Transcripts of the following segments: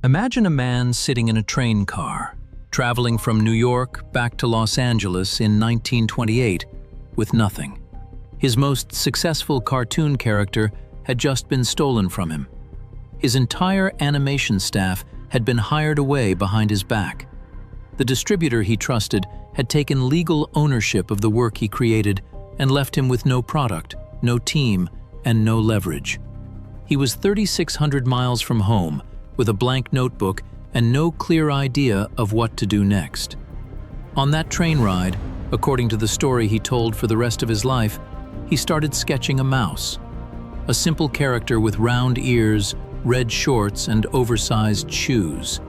Imagine a man sitting in a train car, traveling from New York back to Los Angeles in 1928 with nothing. His most successful cartoon character had just been stolen from him. His entire animation staff had been hired away behind his back. The distributor he trusted had taken legal ownership of the work he created and left him with no product, no team, and no leverage. He was 3,600 miles from home, with a blank notebook and no clear idea of what to do next. On that train ride, according to the story he told for the rest of his life, he started sketching a mouse. A simple character with round ears, red shorts, and oversized shoes.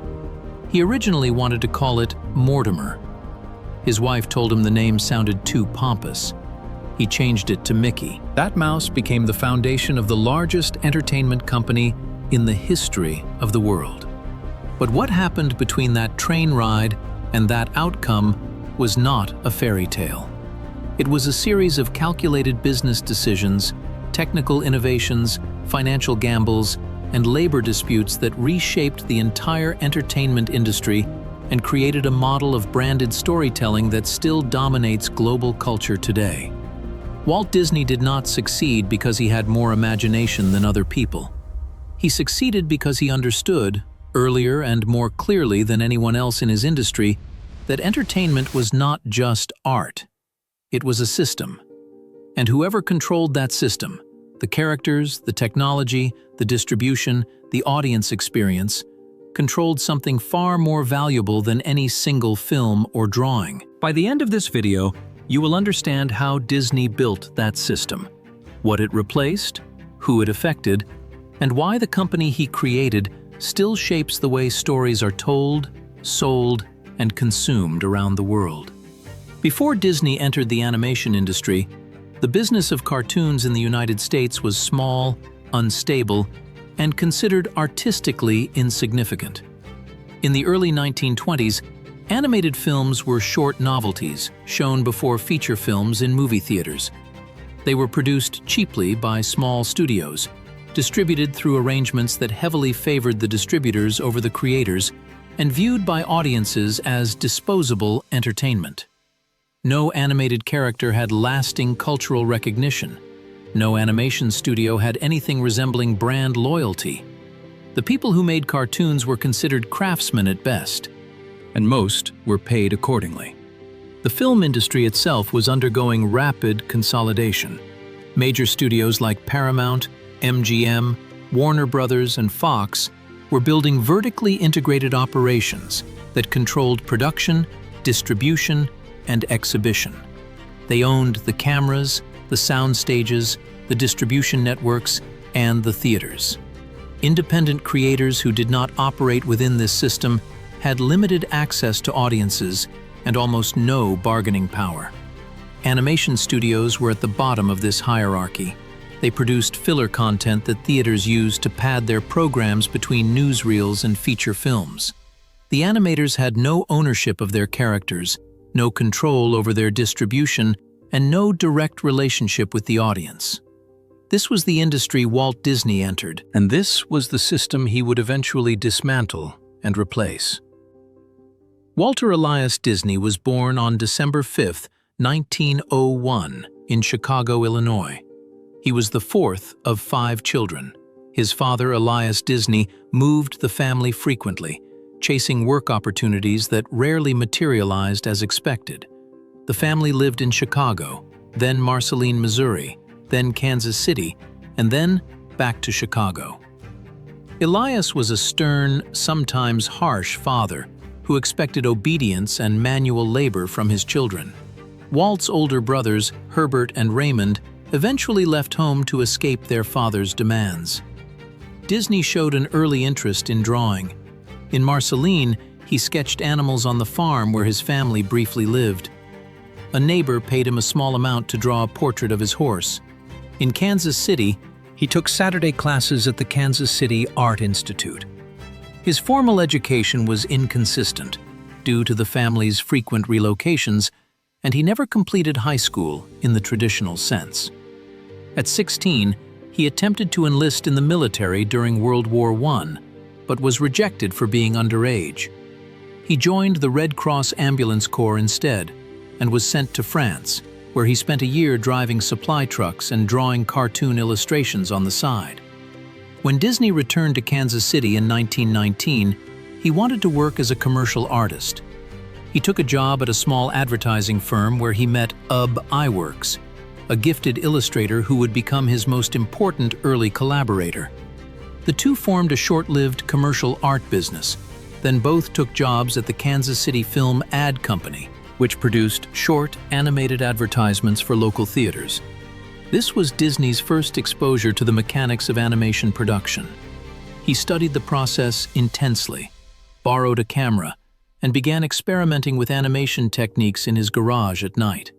He originally wanted to call it Mortimer. His wife told him the name sounded too pompous. He changed it to Mickey. That mouse became the foundation of the largest entertainment company in the history of the world. But what happened between that train ride and that outcome was not a fairy tale. It was a series of calculated business decisions, technical innovations, financial gambles, and labor disputes that reshaped the entire entertainment industry and created a model of branded storytelling that still dominates global culture today. Walt Disney did not succeed because he had more imagination than other people. He succeeded because he understood, earlier and more clearly than anyone else in his industry, that entertainment was not just art. It was a system. And whoever controlled that system, the characters, the technology, the distribution, the audience experience, controlled something far more valuable than any single film or drawing. By the end of this video, you will understand how Disney built that system, what it replaced, who it affected, and why the company he created still shapes the way stories are told, sold, and consumed around the world. Before Disney entered the animation industry, the business of cartoons in the United States was small, unstable, and considered artistically insignificant. In the early 1920s, animated films were short novelties shown before feature films in movie theaters. They were produced cheaply by small studios, distributed through arrangements that heavily favored the distributors over the creators, and viewed by audiences as disposable entertainment. No animated character had lasting cultural recognition. No animation studio had anything resembling brand loyalty. The people who made cartoons were considered craftsmen at best, and most were paid accordingly. The film industry itself was undergoing rapid consolidation. Major studios like Paramount, MGM, Warner Brothers, and Fox were building vertically integrated operations that controlled production, distribution, and exhibition. They owned the cameras, the sound stages, the distribution networks, and the theaters. Independent creators who did not operate within this system had limited access to audiences and almost no bargaining power. Animation studios were at the bottom of this hierarchy. They produced filler content that theaters used to pad their programs between newsreels and feature films. The animators had no ownership of their characters, no control over their distribution, and no direct relationship with the audience. This was the industry Walt Disney entered, and this was the system he would eventually dismantle and replace. Walter Elias Disney was born on December 5, 1901, in Chicago, Illinois. He was the fourth of 5 children. His father, Elias Disney, moved the family frequently, chasing work opportunities that rarely materialized as expected. The family lived in Chicago, then Marceline, Missouri, then Kansas City, and then back to Chicago. Elias was a stern, sometimes harsh father who expected obedience and manual labor from his children. Walt's older brothers, Herbert and Raymond, eventually left home to escape their father's demands. Disney showed an early interest in drawing. In Marceline, he sketched animals on the farm where his family briefly lived. A neighbor paid him a small amount to draw a portrait of his horse. In Kansas City, he took Saturday classes at the Kansas City Art Institute. His formal education was inconsistent due to the family's frequent relocations, and he never completed high school in the traditional sense. At 16, he attempted to enlist in the military during World War I, but was rejected for being underage. He joined the Red Cross Ambulance Corps instead and was sent to France, where he spent a year driving supply trucks and drawing cartoon illustrations on the side. When Disney returned to Kansas City in 1919, he wanted to work as a commercial artist. He took a job at a small advertising firm where he met Ub Iwerks, a gifted illustrator who would become his most important early collaborator. The two formed a short-lived commercial art business, then both took jobs at the Kansas City Film Ad Company, which produced short, animated advertisements for local theaters. This was Disney's first exposure to the mechanics of animation production. He studied the process intensely, borrowed a camera, and began experimenting with animation techniques in his garage at night.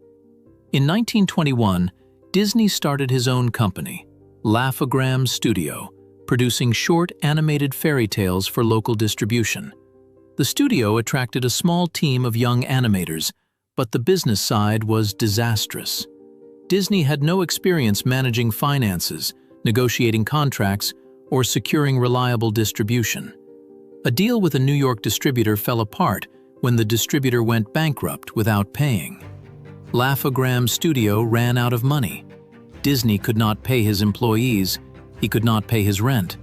In 1921, Disney started his own company, Laugh-O-Gram Studio, producing short animated fairy tales for local distribution. The studio attracted a small team of young animators, but the business side was disastrous. Disney had no experience managing finances, negotiating contracts, or securing reliable distribution. A deal with a New York distributor fell apart when the distributor went bankrupt without paying. Laugh-O-Gram Studio ran out of money. Disney could not pay his employees. He could not pay his rent.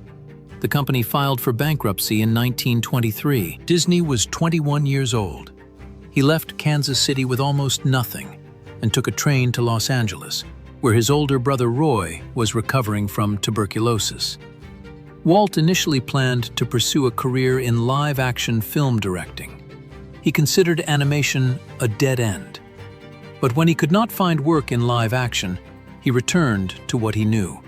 The company filed for bankruptcy in 1923. Disney was 21 years old. He left Kansas City with almost nothing and took a train to Los Angeles, where his older brother Roy was recovering from tuberculosis. Walt initially planned to pursue a career in live-action film directing. He considered animation a dead end. But when he could not find work in live action, he returned to what he knew.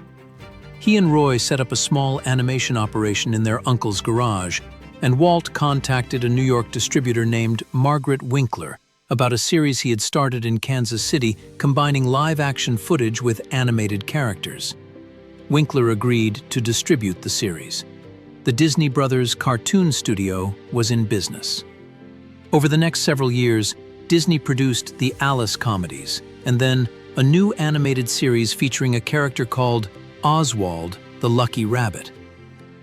He and Roy set up a small animation operation in their uncle's garage, and Walt contacted a New York distributor named Margaret Winkler about a series he had started in Kansas City combining live-action footage with animated characters. Winkler agreed to distribute the series. The Disney Brothers Cartoon Studio was in business. Over the next several years, Disney produced the Alice comedies, and then a new animated series featuring a character called Oswald the Lucky Rabbit.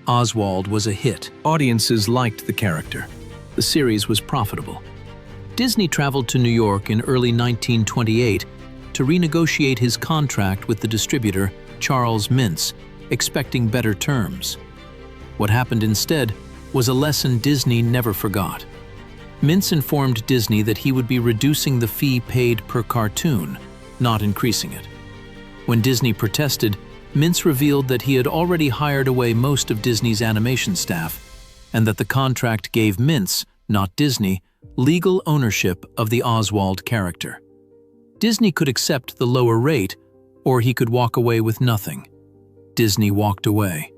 Oswald was a hit. Audiences liked the character. The series was profitable. Disney traveled to New York in early 1928 to renegotiate his contract with the distributor, Charles Mintz, expecting better terms. What happened instead was a lesson Disney never forgot. Mintz informed Disney that he would be reducing the fee paid per cartoon, not increasing it. When Disney protested, Mintz revealed that he had already hired away most of Disney's animation staff, and that the contract gave Mintz, not Disney, legal ownership of the Oswald character. Disney could accept the lower rate, or he could walk away with nothing. Disney walked away.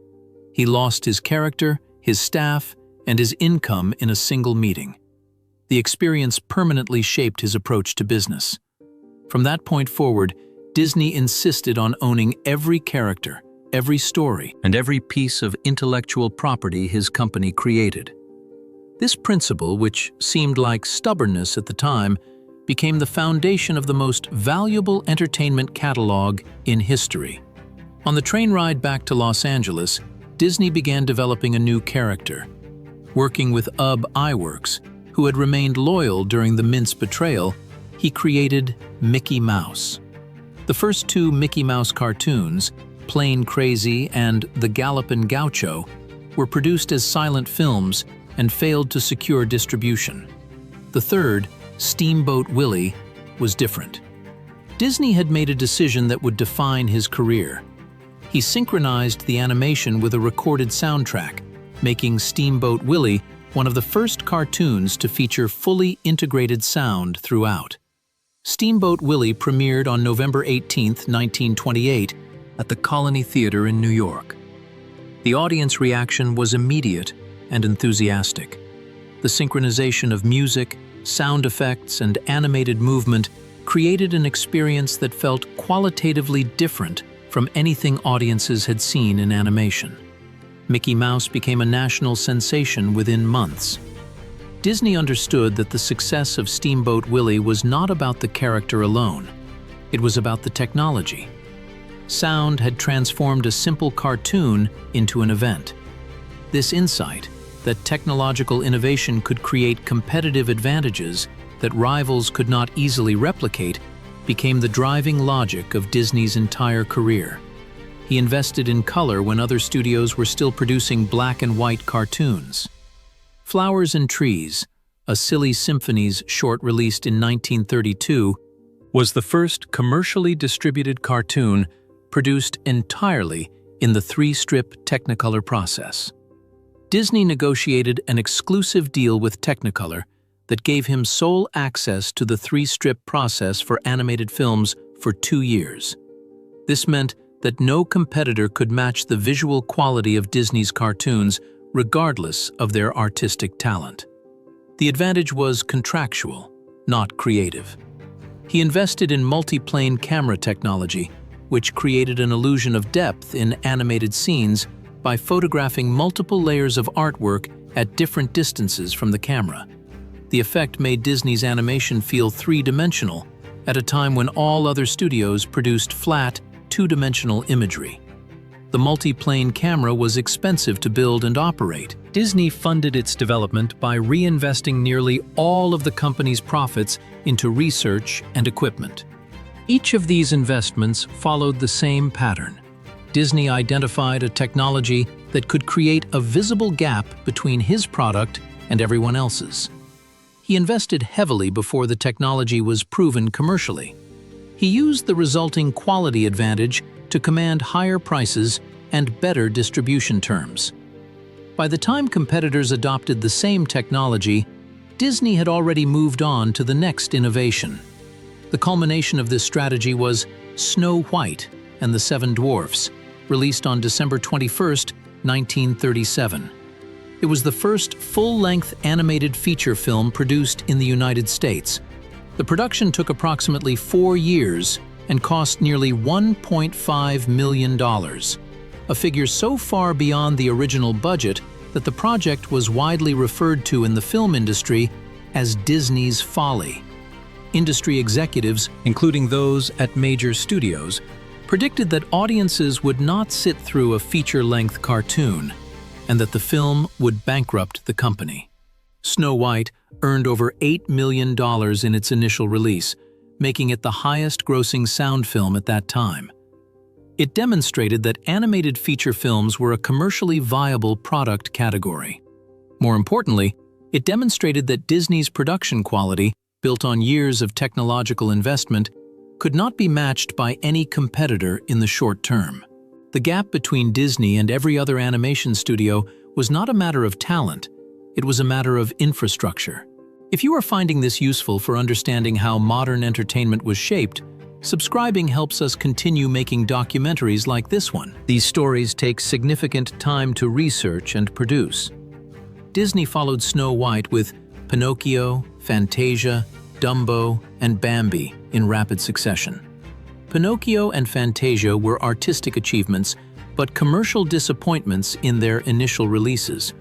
He lost his character, his staff, and his income in a single meeting. The experience permanently shaped his approach to business. From that point forward, Disney insisted on owning every character, every story, and every piece of intellectual property his company created. This principle, which seemed like stubbornness at the time, became the foundation of the most valuable entertainment catalog in history. On the train ride back to Los Angeles, Disney began developing a new character. Working with Ub Iwerks, who had remained loyal during the Mintz betrayal, he created Mickey Mouse. The first two Mickey Mouse cartoons, Plain Crazy and The Gallopin' Gaucho, were produced as silent films and failed to secure distribution. The third, Steamboat Willie, was different. Disney had made a decision that would define his career. He synchronized the animation with a recorded soundtrack, making Steamboat Willie one of the first cartoons to feature fully integrated sound throughout. Steamboat Willie premiered on November 18, 1928, at the Colony Theater in New York. The audience reaction was immediate and enthusiastic. The synchronization of music, sound effects, and animated movement created an experience that felt qualitatively different from anything audiences had seen in animation. Mickey Mouse became a national sensation within months. Disney understood that the success of Steamboat Willie was not about the character alone. It was about the technology. Sound had transformed a simple cartoon into an event. This insight, that technological innovation could create competitive advantages that rivals could not easily replicate, became the driving logic of Disney's entire career. He invested in color when other studios were still producing black and white cartoons. Flowers and Trees, a Silly Symphonies short released in 1932, was the first commercially distributed cartoon produced entirely in the three-strip Technicolor process. Disney negotiated an exclusive deal with Technicolor that gave him sole access to the three-strip process for animated films for 2 years. This meant that no competitor could match the visual quality of Disney's cartoons regardless of their artistic talent. The advantage was contractual, not creative. He invested in multi-plane camera technology, which created an illusion of depth in animated scenes by photographing multiple layers of artwork at different distances from the camera. The effect made Disney's animation feel three-dimensional at a time when all other studios produced flat, two-dimensional imagery. The multi-plane camera was expensive to build and operate. Disney funded its development by reinvesting nearly all of the company's profits into research and equipment. Each of these investments followed the same pattern. Disney identified a technology that could create a visible gap between his product and everyone else's. He invested heavily before the technology was proven commercially. He used the resulting quality advantage to command higher prices and better distribution terms. By the time competitors adopted the same technology, Disney had already moved on to the next innovation. The culmination of this strategy was Snow White and the Seven Dwarfs, released on December 21, 1937. It was the first full-length animated feature film produced in the United States. The production took approximately 4 years and cost nearly $1.5 million, a figure so far beyond the original budget that the project was widely referred to in the film industry as Disney's folly. Industry executives, including those at major studios, predicted that audiences would not sit through a feature-length cartoon and that the film would bankrupt the company. Snow White earned over $8 million in its initial release, making it the highest-grossing sound film at that time. It demonstrated that animated feature films were a commercially viable product category. More importantly, it demonstrated that Disney's production quality, built on years of technological investment, could not be matched by any competitor in the short term. The gap between Disney and every other animation studio was not a matter of talent, it was a matter of infrastructure. If you are finding this useful for understanding how modern entertainment was shaped, subscribing helps us continue making documentaries like this one. These stories take significant time to research and produce. Disney followed Snow White with Pinocchio, Fantasia, Dumbo, and Bambi in rapid succession. Pinocchio and Fantasia were artistic achievements, but commercial disappointments in their initial releases,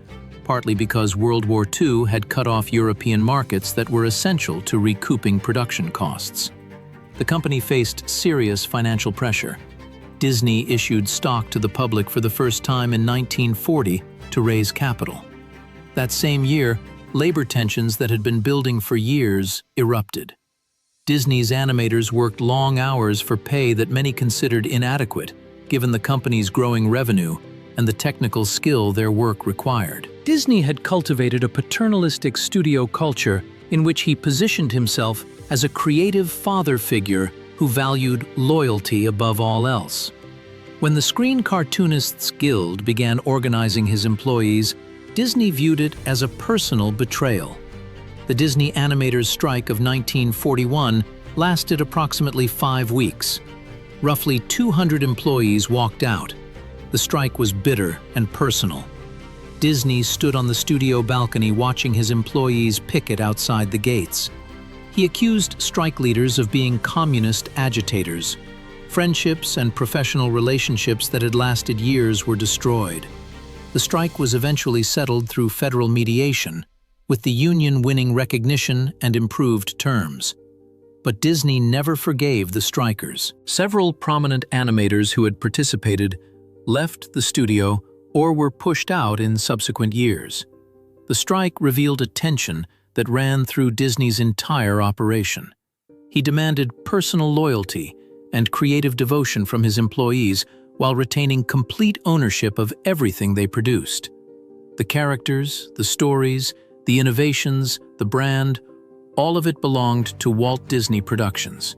partly because World War II had cut off European markets that were essential to recouping production costs. The company faced serious financial pressure. Disney issued stock to the public for the first time in 1940 to raise capital. That same year, labor tensions that had been building for years erupted. Disney's animators worked long hours for pay that many considered inadequate, given the company's growing revenue and the technical skill their work required. Disney had cultivated a paternalistic studio culture in which he positioned himself as a creative father figure who valued loyalty above all else. When the Screen Cartoonists Guild began organizing his employees, Disney viewed it as a personal betrayal. The Disney Animators' strike of 1941 lasted approximately 5 weeks. Roughly 200 employees walked out. The strike was bitter and personal. Disney stood on the studio balcony watching his employees picket outside the gates. He accused strike leaders of being communist agitators. Friendships and professional relationships that had lasted years were destroyed. The strike was eventually settled through federal mediation, with the union winning recognition and improved terms. But Disney never forgave the strikers. Several prominent animators who had participated left the studio or were pushed out in subsequent years. The strike revealed a tension that ran through Disney's entire operation. He demanded personal loyalty and creative devotion from his employees while retaining complete ownership of everything they produced. The characters, the stories, the innovations, the brand, all of it belonged to Walt Disney Productions.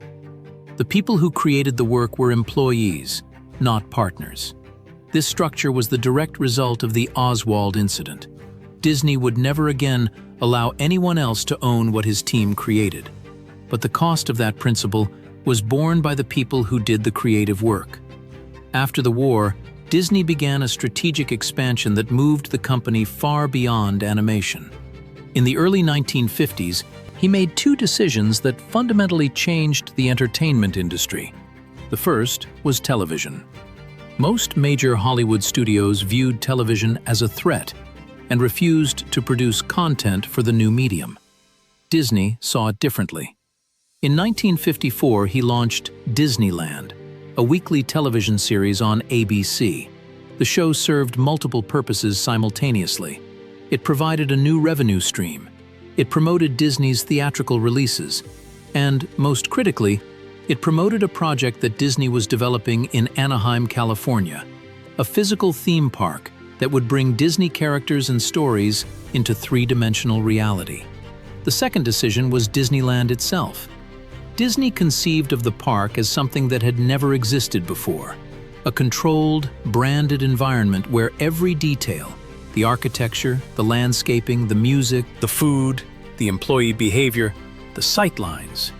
The people who created the work were employees, not partners. This structure was the direct result of the Oswald incident. Disney would never again allow anyone else to own what his team created. But the cost of that principle was borne by the people who did the creative work. After the war, Disney began a strategic expansion that moved the company far beyond animation. In the early 1950s, he made two decisions that fundamentally changed the entertainment industry. The first was television. Most major Hollywood studios viewed television as a threat and refused to produce content for the new medium. Disney saw it differently. In 1954, he launched Disneyland, a weekly television series on ABC. The show served multiple purposes simultaneously. It provided a new revenue stream. It promoted Disney's theatrical releases. And, most critically, it promoted a project that Disney was developing in Anaheim, California, a physical theme park that would bring Disney characters and stories into three-dimensional reality. The second decision was Disneyland itself. Disney conceived of the park as something that had never existed before, a controlled, branded environment where every detail, the architecture, the landscaping, the music, the food, the employee behavior, the sightlines,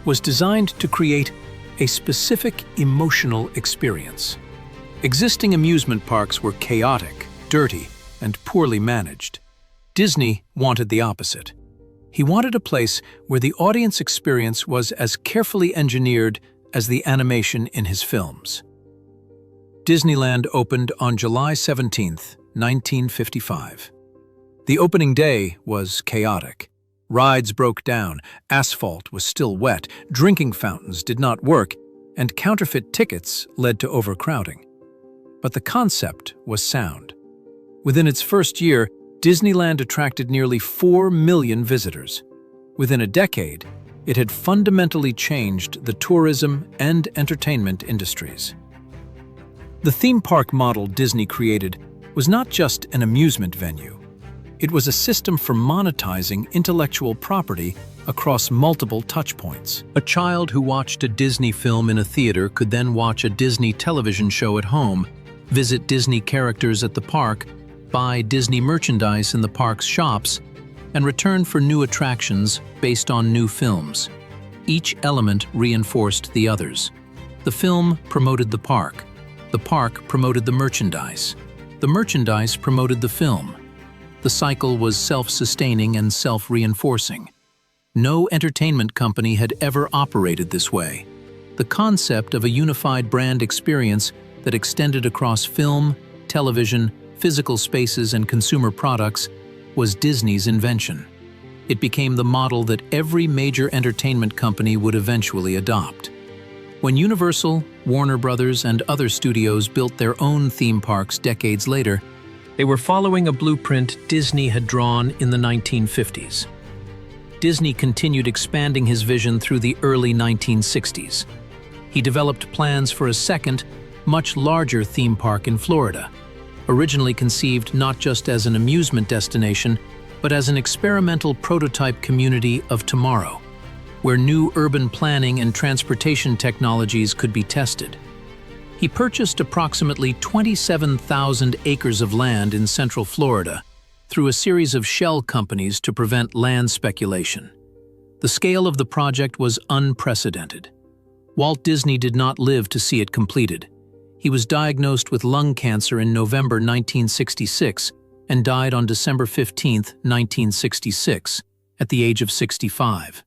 was designed to create a specific emotional experience. Existing amusement parks were chaotic, dirty, and poorly managed. Disney wanted the opposite. He wanted a place where the audience experience was as carefully engineered as the animation in his films. Disneyland opened on July 17, 1955. The opening day was chaotic. Rides broke down, asphalt was still wet, drinking fountains did not work, and counterfeit tickets led to overcrowding. But the concept was sound. Within its first year, Disneyland attracted nearly 4 million visitors. Within a decade, it had fundamentally changed the tourism and entertainment industries. The theme park model Disney created was not just an amusement venue. It was a system for monetizing intellectual property across multiple touchpoints. A child who watched a Disney film in a theater could then watch a Disney television show at home, visit Disney characters at the park, buy Disney merchandise in the park's shops, and return for new attractions based on new films. Each element reinforced the others. The film promoted the park promoted the merchandise promoted the film. The cycle was self-sustaining and self-reinforcing. No entertainment company had ever operated this way. The concept of a unified brand experience that extended across film, television, physical spaces, and consumer products was Disney's invention. It became the model that every major entertainment company would eventually adopt. When Universal, Warner Brothers, and other studios built their own theme parks decades later, they were following a blueprint Disney had drawn in the 1950s. Disney continued expanding his vision through the early 1960s. He developed plans for a second, much larger theme park in Florida, originally conceived not just as an amusement destination, but as an experimental prototype community of tomorrow, where new urban planning and transportation technologies could be tested. He purchased approximately 27,000 acres of land in central Florida through a series of shell companies to prevent land speculation. The scale of the project was unprecedented. Walt Disney did not live to see it completed. He was diagnosed with lung cancer in November 1966 and died on December 15, 1966, at the age of 65.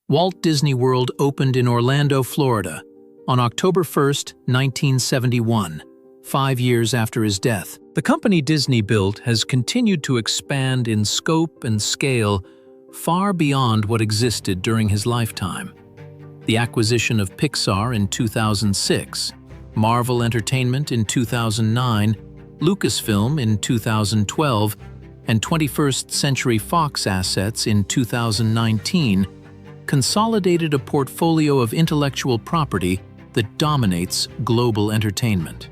Walt Disney World opened in Orlando, Florida, on October 1, 1971, 5 years after his death. The company Disney built has continued to expand in scope and scale far beyond what existed during his lifetime. The acquisition of Pixar in 2006, Marvel Entertainment in 2009, Lucasfilm in 2012, and 21st Century Fox assets in 2019 consolidated a portfolio of intellectual property that dominates global entertainment.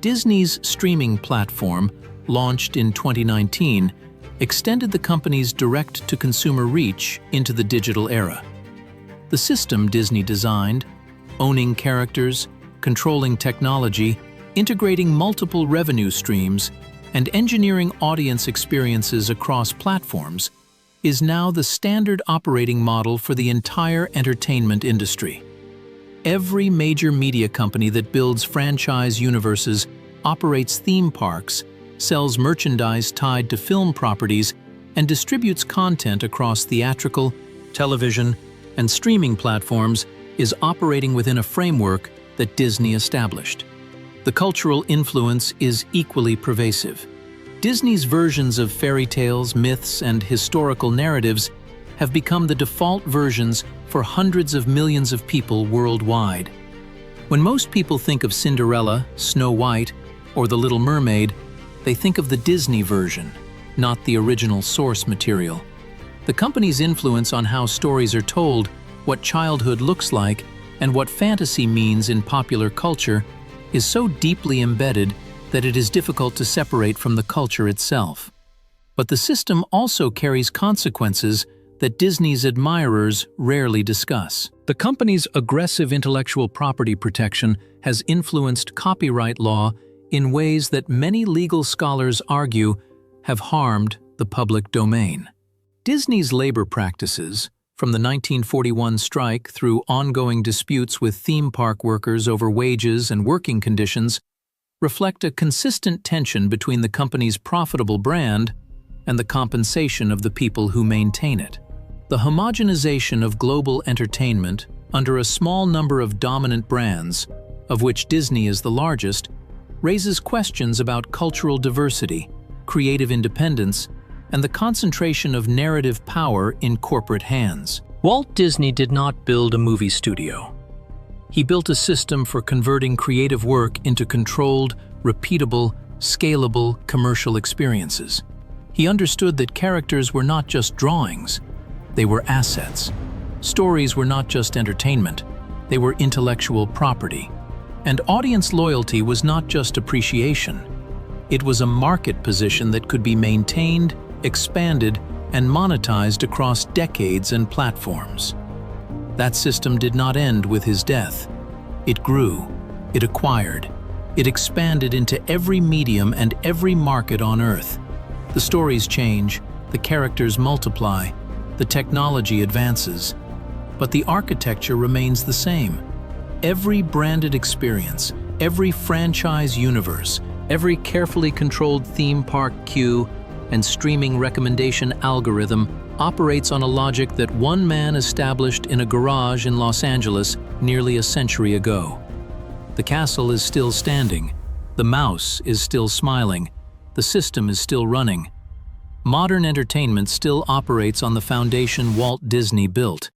Disney's streaming platform, launched in 2019, extended the company's direct-to-consumer reach into the digital era. The system Disney designed, owning characters, controlling technology, integrating multiple revenue streams, and engineering audience experiences across platforms, is now the standard operating model for the entire entertainment industry. Every major media company that builds franchise universes, operates theme parks, sells merchandise tied to film properties, and distributes content across theatrical, television, and streaming platforms is operating within a framework that Disney established. The cultural influence is equally pervasive. Disney's versions of fairy tales, myths, and historical narratives have become the default versions for hundreds of millions of people worldwide. When most people think of Cinderella, Snow White, or The Little Mermaid, they think of the Disney version, not the original source material. The company's influence on how stories are told, what childhood looks like, and what fantasy means in popular culture is so deeply embedded that it is difficult to separate from the culture itself. But the system also carries consequences that Disney's admirers rarely discuss. The company's aggressive intellectual property protection has influenced copyright law in ways that many legal scholars argue have harmed the public domain. Disney's labor practices, from the 1941 strike through ongoing disputes with theme park workers over wages and working conditions, reflect a consistent tension between the company's profitable brand and the compensation of the people who maintain it. The homogenization of global entertainment under a small number of dominant brands, of which Disney is the largest, raises questions about cultural diversity, creative independence, and the concentration of narrative power in corporate hands. Walt Disney did not build a movie studio. He built a system for converting creative work into controlled, repeatable, scalable commercial experiences. He understood that characters were not just drawings, they were assets. Stories were not just entertainment, they were intellectual property. And audience loyalty was not just appreciation. It was a market position that could be maintained, expanded, and monetized across decades and platforms. That system did not end with his death. It grew, it acquired, it expanded into every medium and every market on Earth. The stories change, the characters multiply, the technology advances, but the architecture remains the same. Every branded experience, every franchise universe, every carefully controlled theme park queue, and streaming recommendation algorithm operates on a logic that one man established in a garage in Los Angeles nearly a century ago. The castle is still standing, the mouse is still smiling, the system is still running. Modern entertainment still operates on the foundation Walt Disney built.